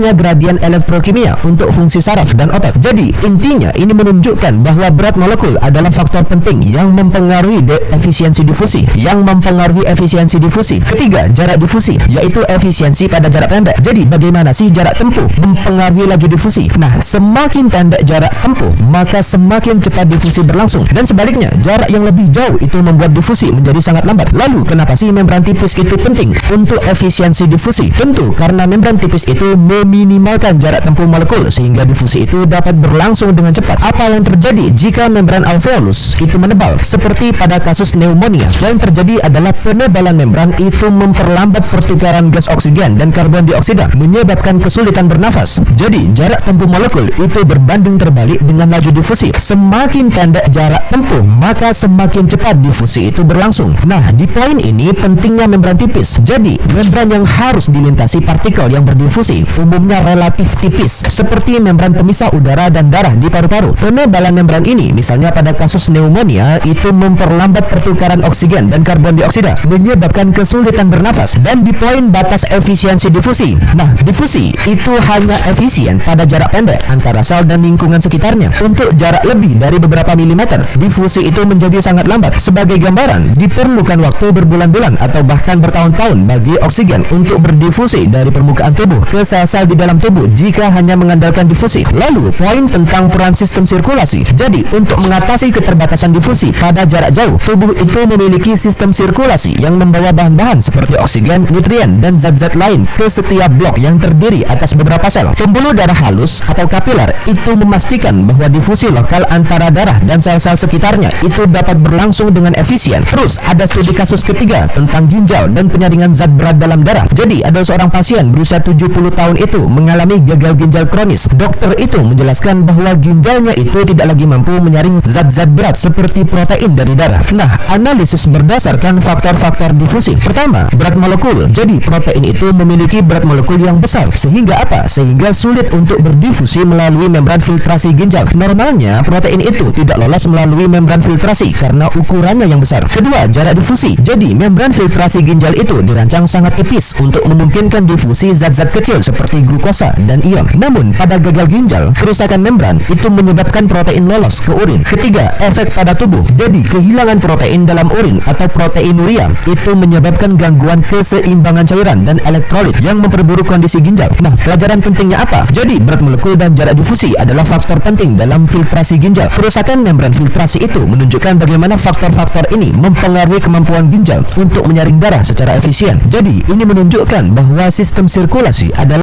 gradien elektrokimia untuk fungsi saraf dan otak. Jadi intinya ini menunjukkan bahwa berat molekul adalah faktor penting yang mempengaruhi efisiensi difusi. Ketiga, jarak difusi, yaitu efisiensi pada jarak pendek. Jadi bagaimana sih jarak tempuh mempengaruhi laju difusi? Nah, semakin pendek jarak tempuh, maka semakin cepat difusi berlangsung. Dan sebaliknya, jarak yang lebih jauh itu membuat difusi menjadi sangat lambat. Lalu kenapa sih membran tipis itu penting untuk efisiensi difusi? Tentu karena membran tipis itu meminimalkan jarak tempuh molekul sehingga difusi itu dapat berlangsung dengan cepat. Apa yang terjadi jika membran alveolus itu menebal? Seperti pada kasus pneumonia, yang terjadi adalah penebalan membran itu memperlambat pertukaran gas oksigen dan karbon dioksida, menyebabkan kesulitan bernafas. Jadi jarak tempuh molekul itu berbanding terbalik dengan laju difusi. Semakin pendek jarak tempuh, maka semakin cepat difusi itu berlangsung. Nah, di poin ini pentingnya membran tipis. Jadi membran yang harus dilintasi partikel yang berdifusi umumnya relatif tipis, seperti membran pemisah udara dan darah di paru-paru. Penebalan membran ini, misalnya pada kasus pneumonia, itu memperlambat pertukaran oksigen dan karbon dioksida, menyebabkan kesulitan bernafas. Dan di poin batas efisiensi difusi, nah, difusi itu hanya efisien pada jarak pendek antara sel dan lingkungan sekitarnya. Untuk jarak lebih dari beberapa milimeter, difusi itu menjadi sangat lambat. Sebagai gambaran, diperlukan waktu berbulan-bulan atau bahkan bertahun-tahun bagi oksigen untuk berdifusi dari permukaan tubuh ke sel-sel di dalam tubuh jika hanya mengandalkan difusi. Lalu, poin tentang peran sistem sirkulasi. Jadi, untuk mengatasi keterbatasan difusi pada jarak jauh, tubuh itu memiliki sistem sirkulasi yang membawa bahan-bahan seperti oksigen, nutrien, dan zat-zat lain ke setiap blok yang terdiri atas beberapa sel. Pembuluh darah halus atau kapiler itu memastikan bahwa difusi lokal antara darah dan sel-sel sekitarnya itu dapat berlangsung dengan efisien. Terus, ada studi kasus ketiga tentang ginjal dan penyaringan zat berat dalam darah. Jadi, ada seorang pasien berusia 70 tahun itu mengalami gagal ginjal kronis. Dokter itu menjelaskan bahwa ginjalnya itu tidak lagi mampu menyaring zat-zat berat seperti protein dari darah. Nah, analisis berdasarkan faktor-faktor difusi. Pertama, berat molekul. Jadi, protein itu memiliki berat molekul yang besar. Sehingga apa? Sehingga sulit untuk berdifusi melalui membran filtrasi ginjal. Normalnya, protein itu tidak lolos melalui membran filtrasi karena ukurannya yang besar. Kedua, jarak difusi. Jadi, membran filtrasi ginjal itu dirancang sangat tipis untuk memungkinkan difusi zat-zat kecil seperti glukosa dan ion. Namun, pada gagal ginjal, kerusakan membran itu menyebabkan protein lolos ke urin. Ketiga, efek pada tubuh. Jadi, kehilangan protein dalam urin atau proteinuria itu menyebabkan gangguan keseimbangan cairan dan elektrolit yang memperburuk kondisi ginjal. Nah, pelajaran pentingnya apa? Jadi, berat molekul dan jarak difusi adalah faktor penting dalam filtrasi ginjal. Kerusakan membran filtrasi itu menunjukkan bagaimana faktor-faktor ini mempengaruhi kemampuan ginjal untuk menyaring darah secara efisien. Jadi, ini menunjukkan bahwa sistem sirkulasi adalah